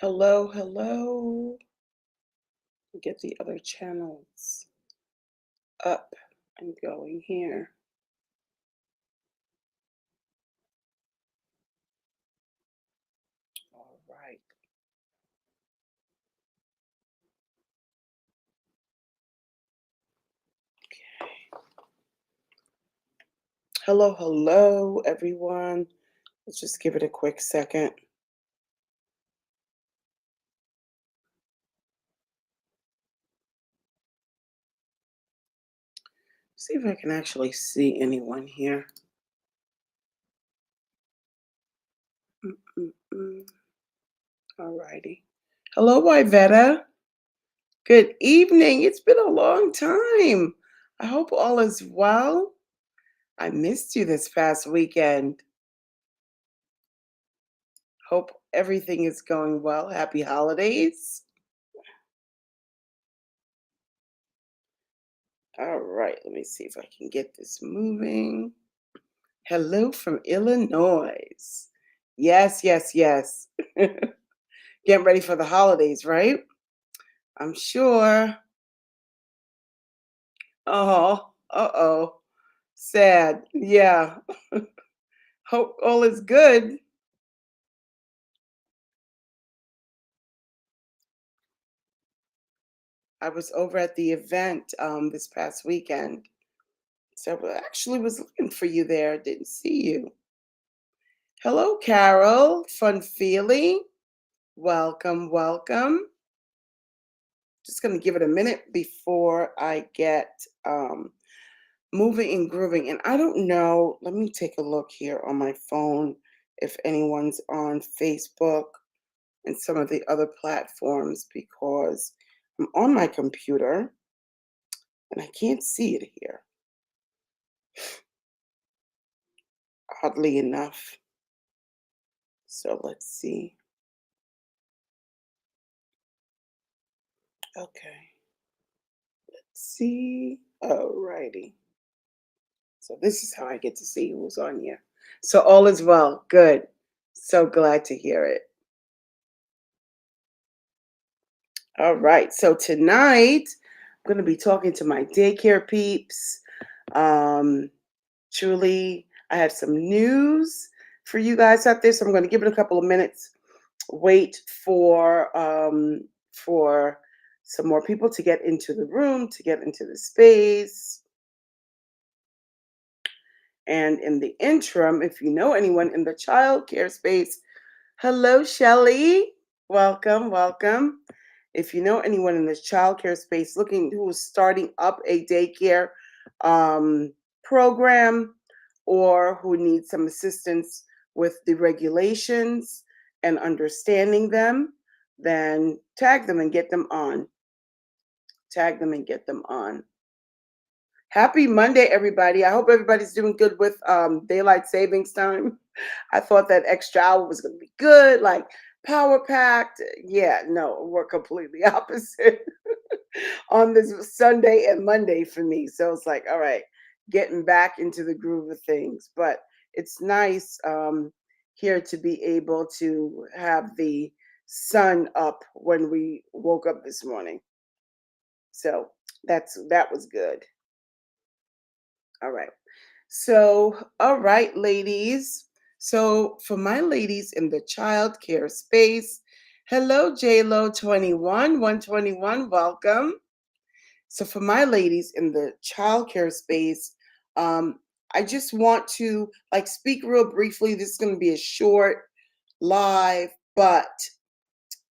Hello, hello. Get the other channels up and going here. All right. Hello, hello, everyone. Let's just give it a quick second. See if I can actually see anyone here. Mm-mm-mm. All righty. Hello, Iveta. Good evening. It's been a long time. I hope all is well. I missed you this past weekend. Hope everything is going well. Happy holidays. All right, let me see if I can get this moving. Hello from Illinois. Yes, yes, yes. Getting ready for the holidays, right? I'm sure. Oh, uh-oh. Sad. Yeah. Hope all is good. I was over at the event this past weekend. So I actually was looking for you there. Didn't see you. Hello, Carol. Fun feeling. Welcome, welcome. Just going to give it a minute before I get moving and grooving. And I don't know, let me take a look here on my phone if anyone's on Facebook and some of the other platforms because I'm on my computer and I can't see it here, oddly enough. So let's see. Okay, let's see. Alrighty. So this is how I get to see who's on here. So all is well. Good. So glad to hear it. All right. So tonight I'm going to be talking to my daycare peeps. Um, truly, I have some news for you guys out there. So I'm going to give it a couple of minutes. Wait for some more people to get into the room, to get into the space. And in the interim, if you know anyone in the child care space, hello, Shelly. Welcome, welcome. If you know anyone in this childcare space looking who is starting up a daycare program or who needs some assistance with the regulations and understanding them, then tag them and get them on. Tag them and get them on. Happy Monday, everybody. I hope everybody's doing good with daylight savings time. I thought that extra hour was going to be good, like power packed. Yeah, no, we're completely opposite on this Sunday and Monday for me. So it's like, all right, getting back into the groove of things. But it's nice here to be able to have the sun up when we woke up this morning. So that was good. All right. So, all right, ladies. So, for my ladies in the childcare space, hello, JLo 121, welcome. So, for my ladies in the childcare space, um, I just want to like speak real briefly. This is going to be a short live, but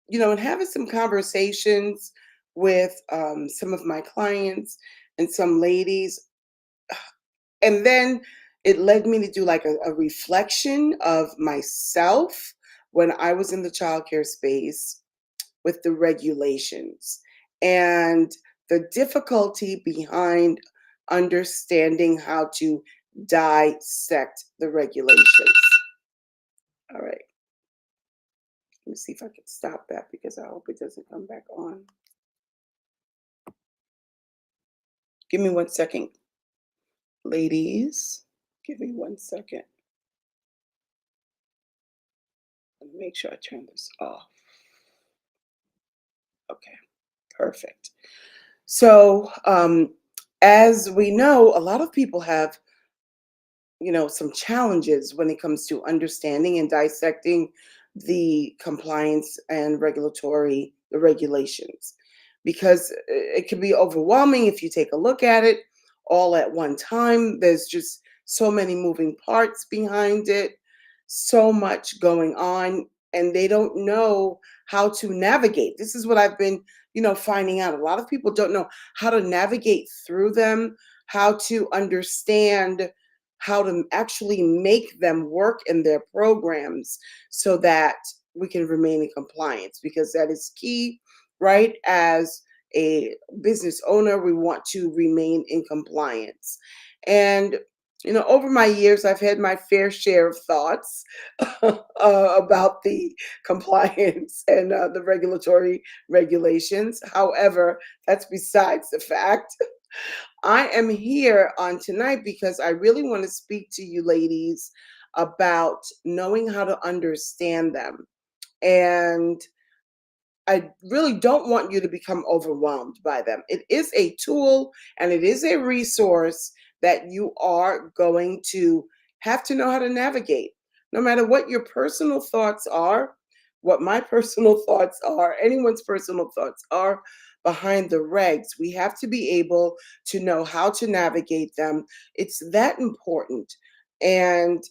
and having some conversations with some of my clients and some ladies, and then it led me to do like a reflection of myself when I was in the childcare space with the regulations and the difficulty behind understanding how to dissect the regulations. All right, let me see if I can stop that because I hope it doesn't come back on. Give me 1 second, ladies. Give me 1 second. Let me make sure I turn this off. Okay, perfect. So, as we know, a lot of people have, some challenges when it comes to understanding and dissecting the compliance and the regulations, because it can be overwhelming if you take a look at it all at one time. There's just so many moving parts behind it, so much going on, and they don't know how to navigate. This is what I've been, finding out. A lot of people don't know how to navigate through them, how to understand, how to actually make them work in their programs so that we can remain in compliance, because that is key, right? As a business owner, we want to remain in compliance. And over my years, I've had my fair share of thoughts about the compliance and the regulatory regulations. However, that's besides the fact. I am here on tonight because I really want to speak to you ladies about knowing how to understand them. And I really don't want you to become overwhelmed by them. It is a tool and it is a resource that you are going to have to know how to navigate. No matter what your personal thoughts are, what my personal thoughts are, anyone's personal thoughts are behind the regs, we have to be able to know how to navigate them. It's that important. And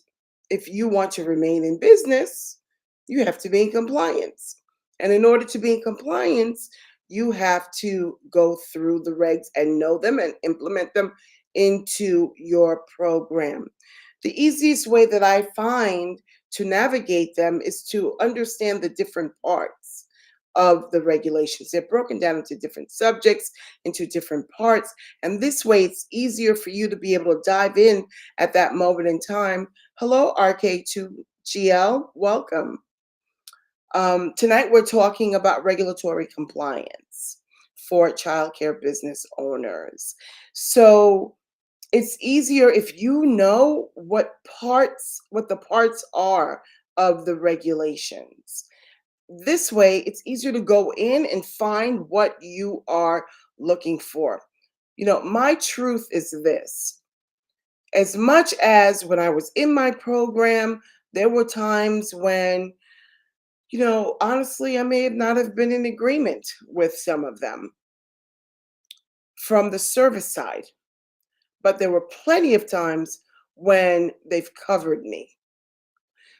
if you want to remain in business, you have to be in compliance. And in order to be in compliance, you have to go through the regs and know them and implement them into your program. The easiest way that I find to navigate them is to understand the different parts of the regulations. They're broken down into different subjects, into different parts. And this way, it's easier for you to be able to dive in at that moment in time. Hello, RK2GL. Welcome. Tonight, we're talking about regulatory compliance for childcare business owners. So it's easier if you know what the parts are of the regulations. This way, it's easier to go in and find what you are looking for. My truth is this: as much as when I was in my program, there were times when, honestly, I may have not have been in agreement with some of them from the service side, but there were plenty of times when they've covered me.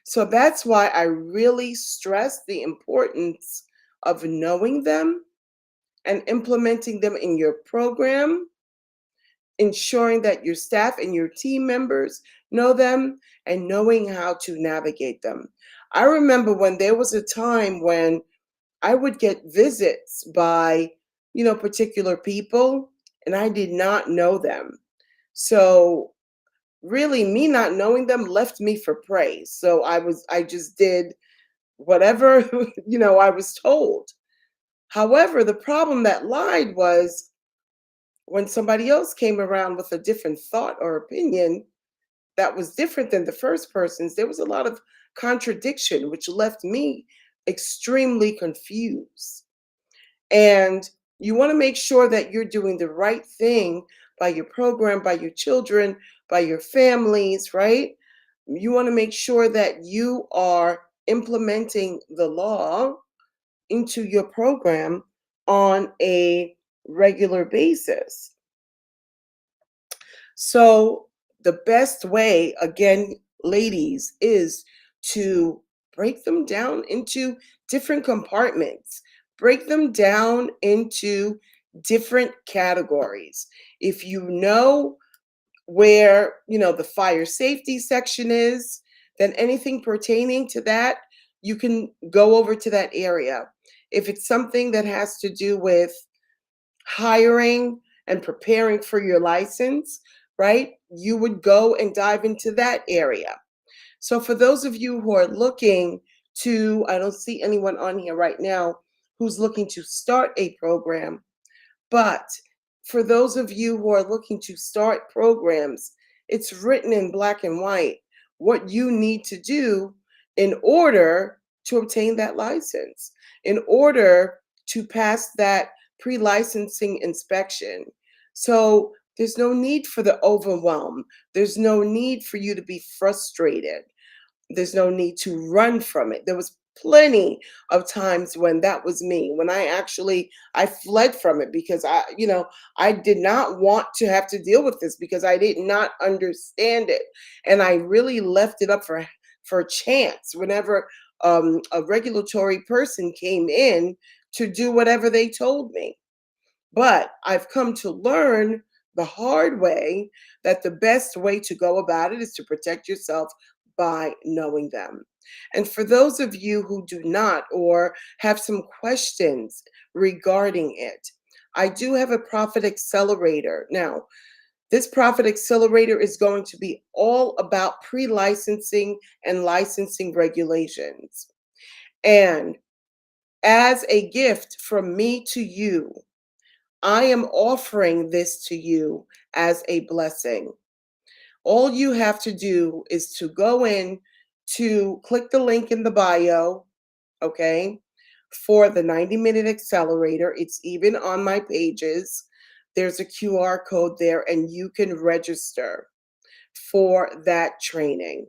So that's why I really stress the importance of knowing them and implementing them in your program, ensuring that your staff and your team members know them and knowing how to navigate them. I remember when there was a time when I would get visits by, particular people, and I did not know them. So really, me not knowing them left me for praise. So I just did whatever, I was told. However, the problem that lied was when somebody else came around with a different thought or opinion that was different than the first person's, there was a lot of contradiction, which left me extremely confused. And you want to make sure that you're doing the right thing by your program, by your children, by your families, right? You want to make sure that you are implementing the law into your program on a regular basis. So, the best way, again, ladies, is to break them down into different compartments, break them down into different categories. If you know where, the fire safety section is, then anything pertaining to that, you can go over to that area. If it's something that has to do with hiring and preparing for your license, right? You would go and dive into that area. So for those of you who are looking to, I don't see anyone on here right now who's looking to start a program, but for those of you who are looking to start programs, it's written in black and white what you need to do in order to obtain that license, in order to pass that pre-licensing inspection. So there's no need for the overwhelm. There's no need for you to be frustrated. There's no need to run from it. There was plenty of times when that was me, when I fled from it because I did not want to have to deal with this because I did not understand it. And I really left it up for chance whenever a regulatory person came in to do whatever they told me. But I've come to learn the hard way that the best way to go about it is to protect yourself by knowing them. And for those of you who do not or have some questions regarding it, I do have a profit accelerator. Now, this profit accelerator is going to be all about pre licensing and licensing regulations. And as a gift from me to you, I am offering this to you as a blessing. All you have to do is to go in to click the link in the bio, okay, for the 90-minute accelerator. It's even on my pages. There's a QR code there, and you can register for that training.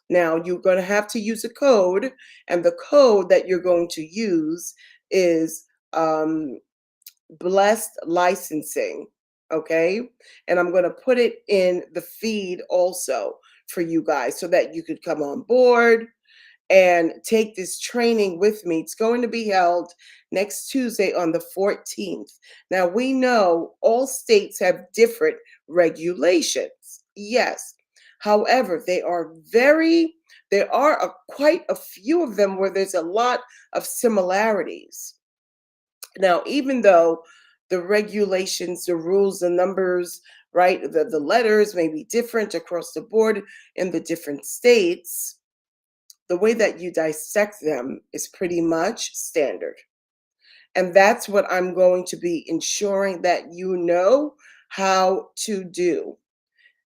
Now, you're going to have to use a code, and the code that you're going to use is blessed licensing. Okay. And I'm going to put it in the feed also for you guys so that you could come on board and take this training with me. It's going to be held next Tuesday on the 14th. Now, we know all states have different regulations. Yes. However, there are quite a few of them where there's a lot of similarities. Now, even though the regulations, the rules, the numbers, right, the letters may be different across the board in the different states, the way that you dissect them is pretty much standard. And that's what I'm going to be ensuring that you know how to do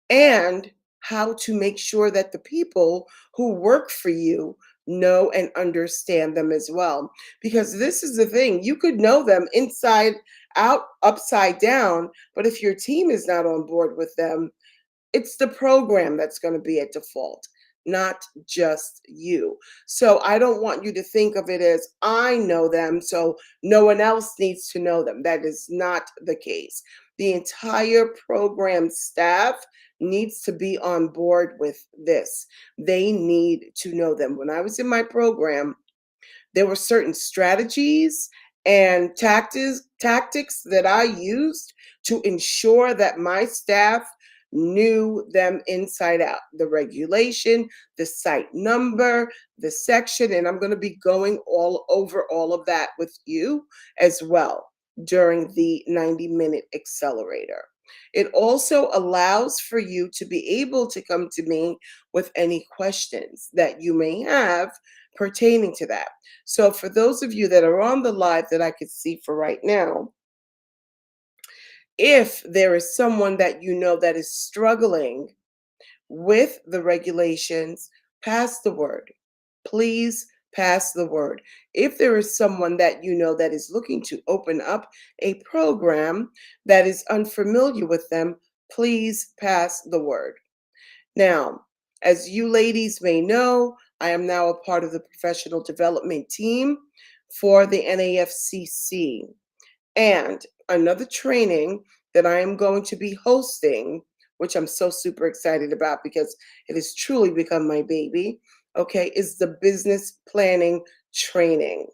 and how to make sure that the people who work for you know and understand them as well. Because this is the thing, you could know them inside out, upside down, but if your team is not on board with them, it's the program that's going to be at default, not just you. So I don't want you to think of it as I know them, so no one else needs to know them. That is not the case. The entire program staff needs to be on board with this. They need to know them. When I was in my program, there were certain strategies and tactics that I used to ensure that my staff knew them inside out. The regulation, the site number, the section, and I'm going to be going all over all of that with you as well during the 90-minute accelerator. It also allows for you to be able to come to me with any questions that you may have pertaining to that. So, for those of you that are on the live that I could see for right now, if there is someone that you know that is struggling with the regulations, pass the word. Please pass the word. If there is someone that you know that is looking to open up a program that is unfamiliar with them, please pass the word. Now, as you ladies may know, I am now a part of the professional development team for the NAFCC. And another training that I am going to be hosting, which I'm so super excited about because it has truly become my baby, okay, is the business planning training.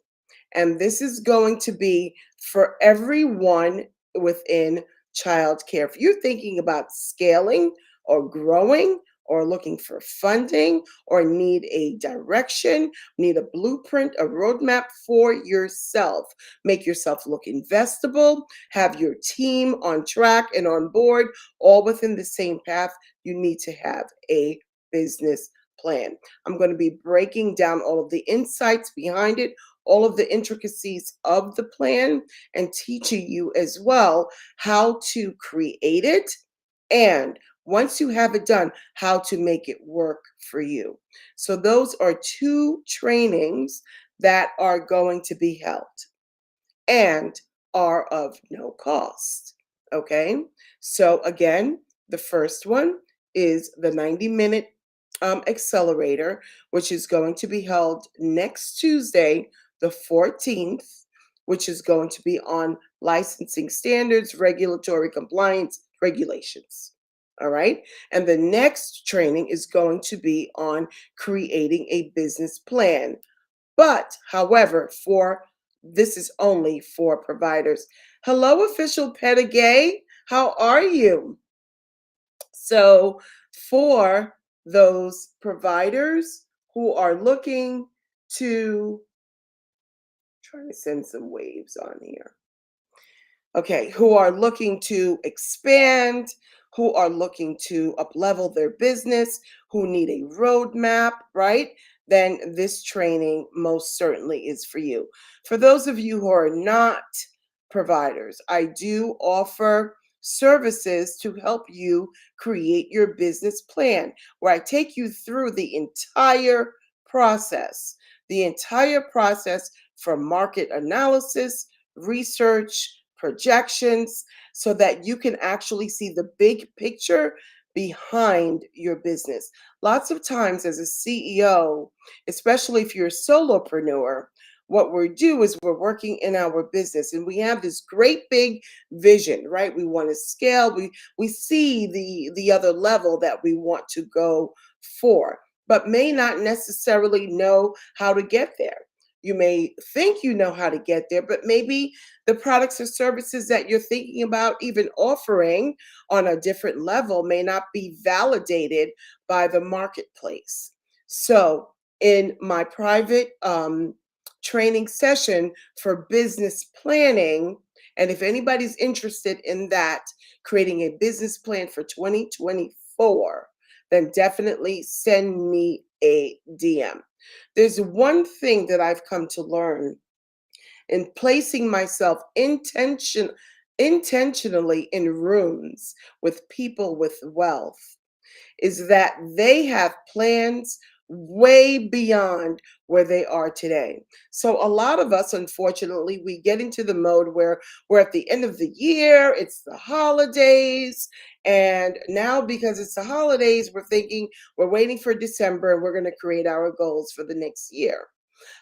And this is going to be for everyone within childcare. If you're thinking about scaling or growing or looking for funding or need a direction, need a blueprint, a roadmap for yourself, make yourself look investable, have your team on track and on board, all within the same path, you need to have a business plan. I'm going to be breaking down all of the insights behind it, all of the intricacies of the plan, and teaching you as well how to create it, and once you have it done, how to make it work for you. So those are two trainings that are going to be held. and are of no cost. Okay, so again, the first one is the 90-minute accelerator, which is going to be held next Tuesday, the 14th, which is going to be on licensing standards, regulatory compliance, regulations. All right. And the next training is going to be on creating a business plan. But, however, for this is only for providers. Hello, official Pettigay. How are you? So, for those providers who are looking to, trying to send some waves on here. Okay, who are looking to expand, who are looking to uplevel their business, who need a roadmap, right? Then this training most certainly is for you. For those of you who are not providers, I do offer services to help you create your business plan, where I take you through the entire process from market analysis, research, projections, so that you can actually see the big picture behind your business. Lots of times, as a CEO, especially if you're a solopreneur, what we do is we're working in our business and we have this great big vision, right? We want to scale. We see the other level that we want to go for, but may not necessarily know how to get there. You may think you know how to get there, but maybe the products or services that you're thinking about even offering on a different level may not be validated by the marketplace. So, in my private training session for business planning, and if anybody's interested in that, creating a business plan for 2024, then definitely send me a DM. There's one thing that I've come to learn in placing myself intentionally in rooms with people with wealth is that they have plans way beyond where they are today. So a lot of us, unfortunately, we get into the mode where we're at the end of the year, it's the holidays, and now because it's the holidays, we're thinking we're waiting for December and we're going to create our goals for the next year.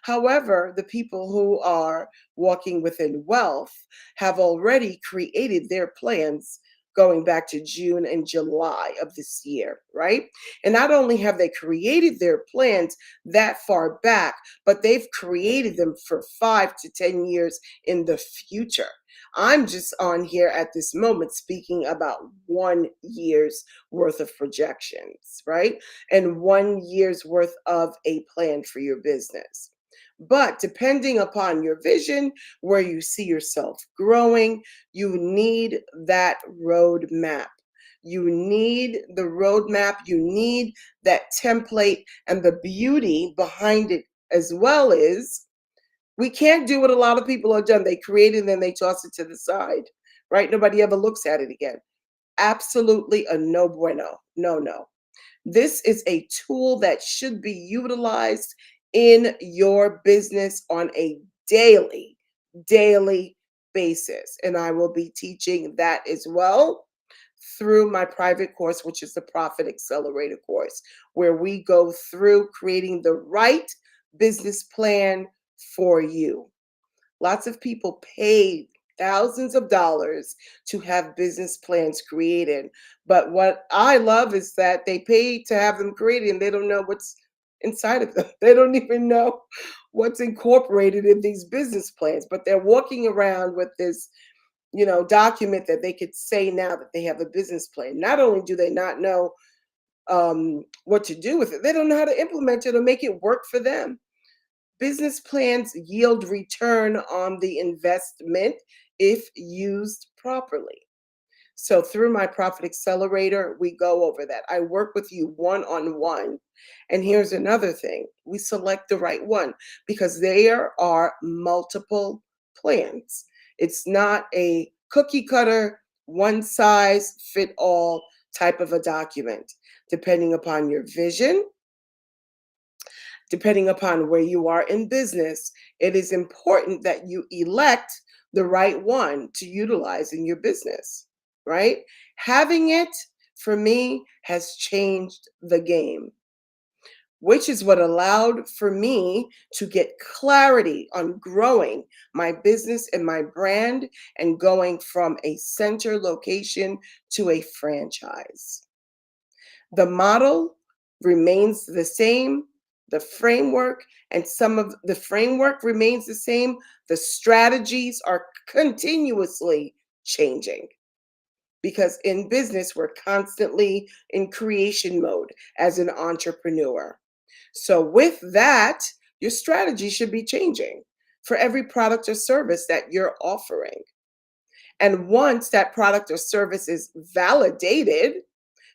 However, the people who are walking within wealth have already created their plans going back to June and July of this year, right? And not only have they created their plans that far back, but they've created them for 5 to 10 years in the future. I'm just on here at this moment speaking about 1 year's worth of projections, right? And 1 year's worth of a plan for your business. But depending upon your vision, where you see yourself growing, you need that roadmap. You need the roadmap, you need that template, and the beauty behind it as well is we can't do what a lot of people have done. They create it and then they toss it to the side, right? Nobody ever looks at it again. Absolutely a no bueno. No, no. This is a tool that should be utilized in your business on a daily basis. And I will be teaching that as well through my private course, which is the Profit Accelerator course, where we go through creating the right business plan for you. Lots of people pay thousands of dollars to have business plans created. But what I love is that they pay to have them created and they don't know what's inside of them. They don't even know what's incorporated in these business plans, but they're walking around with this, document that they could say now that they have a business plan. Not only do they not know what to do with it, they don't know how to implement it or make it work for them. Business plans yield return on the investment if used properly. So, through my Profit Accelerator, we go over that. I work with you one on one. And here's another thing, we select the right one because there are multiple plans. It's not a cookie cutter, one size fit all type of a document. Depending upon your vision, depending upon where you are in business, it is important that you elect the right one to utilize in your business, right? Having it for me has changed the game, which is what allowed for me to get clarity on growing my business and my brand and going from a center location to a franchise. The model remains the same, the framework, and some of the framework remains the same. The strategies are continuously changing because in business, we're constantly in creation mode as an entrepreneur. So, with that, your strategy should be changing for every product or service that you're offering. And once that product or service is validated,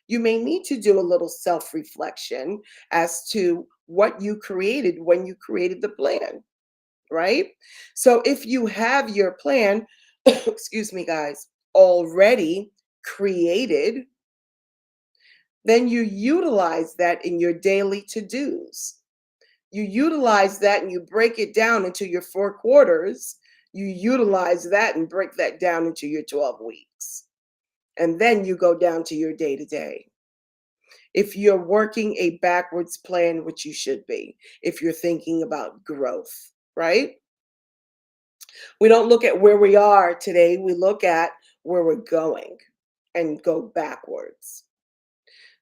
you may need to do a little self reflection as to what you created when you created the plan, right? So if you have your plan, excuse me, guys, already created, then you utilize that in your daily to dos. You utilize that and you break it down into your 4 quarters. You utilize that and break that down into your 12 weeks. And then you go down to your day to day. If you're working a backwards plan, which you should be, if you're thinking about growth, right? We don't look at where we are today, we look at where we're going and go backwards.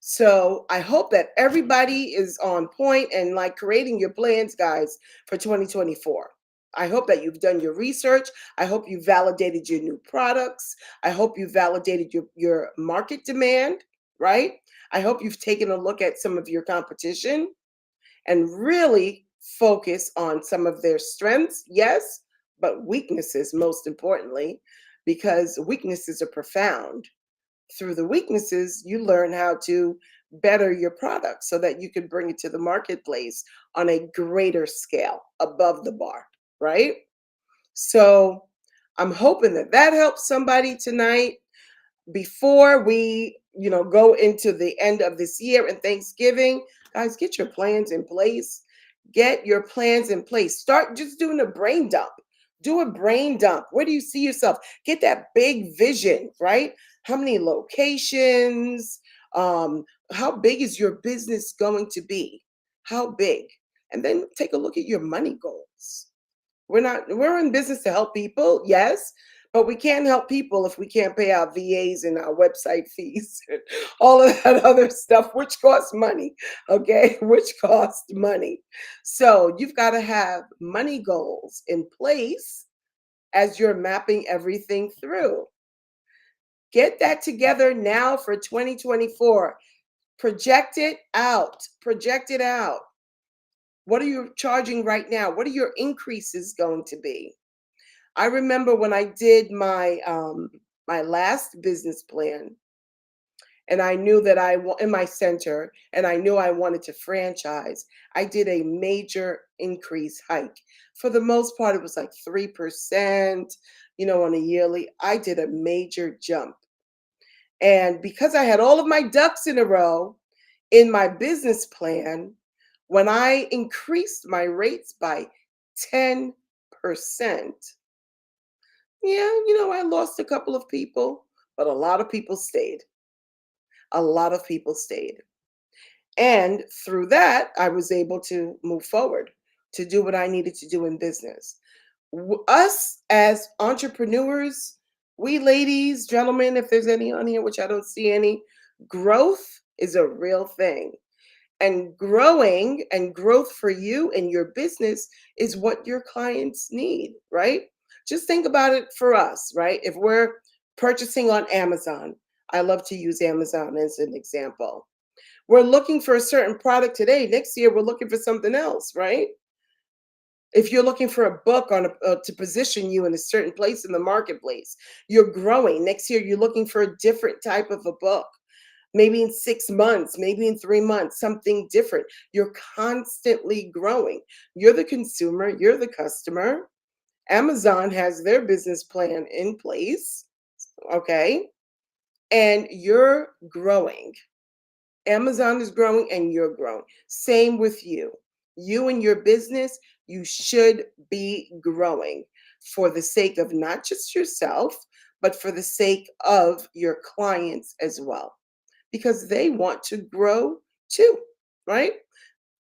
So I hope that everybody is on point and like creating your plans, guys, for 2024. I hope that you've done your research. I hope you validated your new products. I hope you validated your market demand, right? I hope you've taken a look at some of your competition and really focus on some of their strengths, yes, but weaknesses most importantly, because weaknesses are profound. Through the weaknesses, you learn how to better your product so that you can bring it to the marketplace on a greater scale above the bar, right? So I'm hoping that that helps somebody tonight before we go into the end of this year and Thanksgiving. Guys, get your plans in place. Get your plans in place. Start just doing a brain dump. Do a brain dump. Where do you see yourself? Get that big vision, right? How many locations? How big is your business going to be? How big? And then take a look at your money goals. We're in business to help people, yes, but we can't help people if we can't pay our VAs and our website fees and all of that other stuff, which costs money, okay? Which costs money. So you've got to have money goals in place as you're mapping everything through. Get that together now for 2024. Project it out. Project it out. What are you charging right now? What are your increases going to be? I remember when I did my last business plan, and I knew that in my center, and I knew I wanted to franchise. I did a major increase hike. For the most part, it was like 3%, on a yearly. I did a major jump. And because I had all of my ducks in a row in my business plan, when I increased my rates by 10%, yeah, I lost a couple of people, but a lot of people stayed. A lot of people stayed. And through that, I was able to move forward to do what I needed to do in business. Us as entrepreneurs, we ladies, gentlemen, if there's any on here, which I don't see any, growth is a real thing. And growing and growth for you and your business is what your clients need, right? Just think about it for us, right? If we're purchasing on Amazon, I love to use Amazon as an example. We're looking for a certain product today. Next year, we're looking for something else, right? If you're looking for a book to position you in a certain place in the marketplace, you're growing. Next year, you're looking for a different type of a book. Maybe in 6 months, maybe in 3 months, something different. You're constantly growing. You're the consumer, you're the customer. Amazon has their business plan in place, okay? And you're growing. Amazon is growing and you're growing. Same with you. You and your business, you should be growing. for the sake of not just yourself, but for the sake of your clients as well, because they want to grow too, right?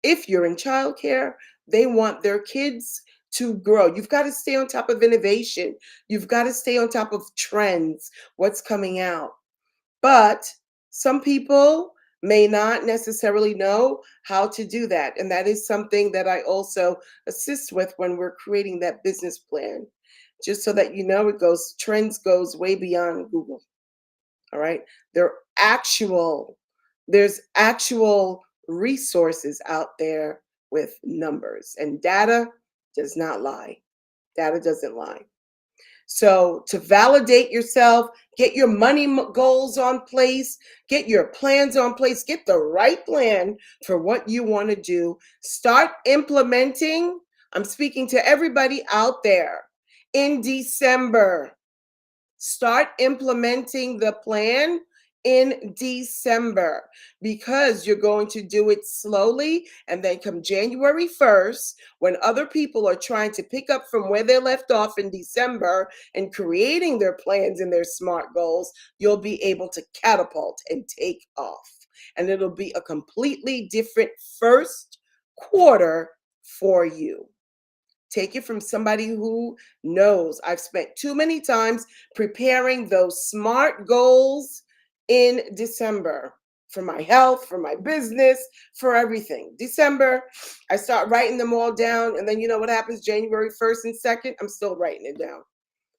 If you're in childcare, they want their kids to grow. You've got to stay on top of innovation. You've got to stay on top of trends, what's coming out. But some people may not necessarily know how to do that. And that is something that I also assist with when we're creating that business plan. Just so that you know, trends goes way beyond Google. All right. There actual there's actual resources out there with numbers, and data does not lie. Data doesn't lie. So to validate yourself, get your money goals on place, get your plans on place, get the right plan for what you want to do. Start implementing. I'm speaking to everybody out there in December. Start implementing the plan in December, because you're going to do it slowly. And then come January 1st, when other people are trying to pick up from where they left off in December and creating their plans and their SMART goals, you'll be able to catapult and take off. And it'll be a completely different first quarter for you. Take it from somebody who knows. I've spent too many times preparing those SMART goals in December for my health, for my business, for everything. December, I start writing them all down. And then you know what happens January 1st and 2nd? I'm still writing it down.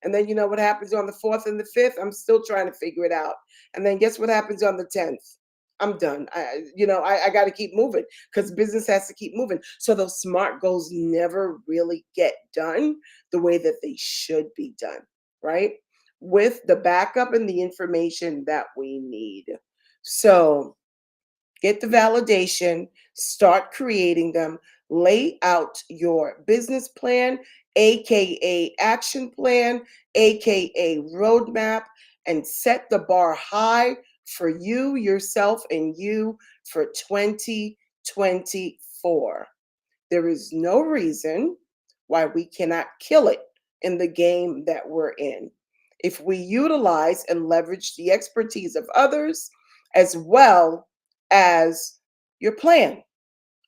And then you know what happens on the 4th and the 5th? I'm still trying to figure it out. And then guess what happens on the 10th? I'm done. I got to keep moving, because business has to keep moving. So those SMART goals never really get done the way that they should be done, right? With the backup and the information that we need. So get the validation, start creating them, lay out your business plan, AKA action plan, AKA roadmap, and set the bar high for you, yourself, and you for 2024. There is no reason why we cannot kill it in the game that we're in if we utilize and leverage the expertise of others, as well as your plan,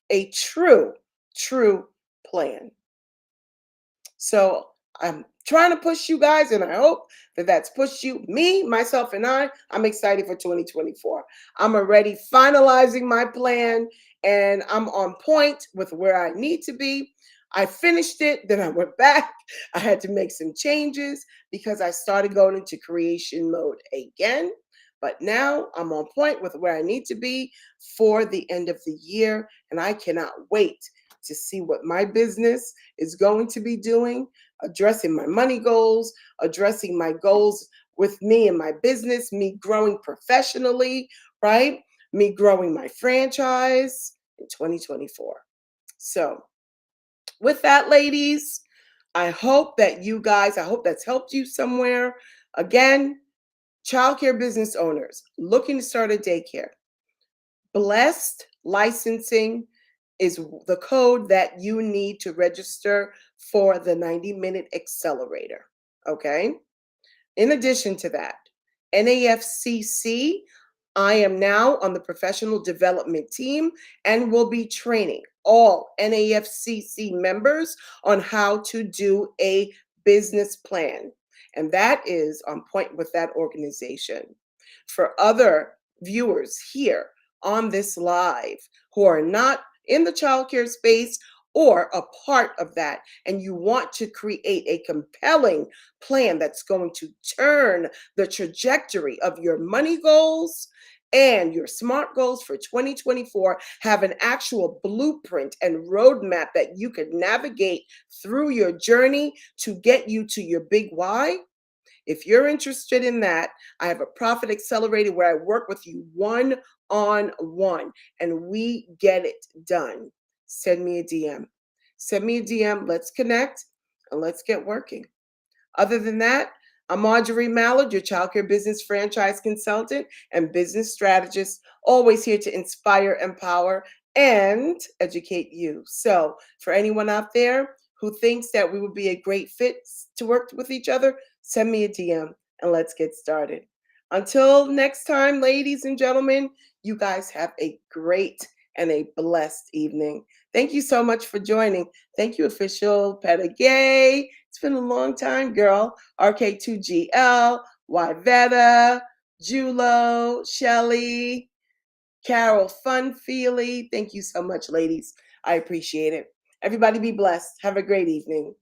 a true plan. So I'm trying to push you guys, and I hope that that's pushed you. Me, myself, and I'm excited for 2024. I'm already finalizing my plan, and I'm on point with where I need to be. I finished it, then I went back. I had to make some changes because I started going into creation mode again. But now I'm on point with where I need to be for the end of the year, and I cannot wait to see what my business is going to be doing, addressing my money goals, addressing my goals with me and my business, me growing professionally, right? Me growing my franchise in 2024. So, with that, ladies, I hope that's helped you somewhere. Again, childcare business owners looking to start a daycare. Blessed licensing is the code that you need to register for the 90-minute accelerator. Okay. In addition to that, NAFCC, I am now on the professional development team and will be training all NAFCC members on how to do a business plan. And that is on point with that organization. For other viewers here on this live who are not in the childcare space or a part of that, and you want to create a compelling plan that's going to turn the trajectory of your money goals and your SMART goals for 2024, have an actual blueprint and roadmap that you could navigate through your journey to get you to your big why. If you're interested in that, I have a Profit Accelerator where I work with you one-on-one and we get it done. Send me a DM. Send me a DM. Let's connect and let's get working. Other than that, I'm Marjorie Mallard, your childcare business franchise consultant and business strategist, always here to inspire, empower, and educate you. So for anyone out there who thinks that we would be a great fit to work with each other, send me a DM and let's get started. Until next time, ladies and gentlemen, you guys have a great and a blessed evening. Thank you so much for joining. Thank you, official Petagay. It's been a long time, girl. RK2GL, Yvetta, Julo, Shelly, Carol Funfeely. Thank you so much, ladies. I appreciate it. Everybody be blessed. Have a great evening.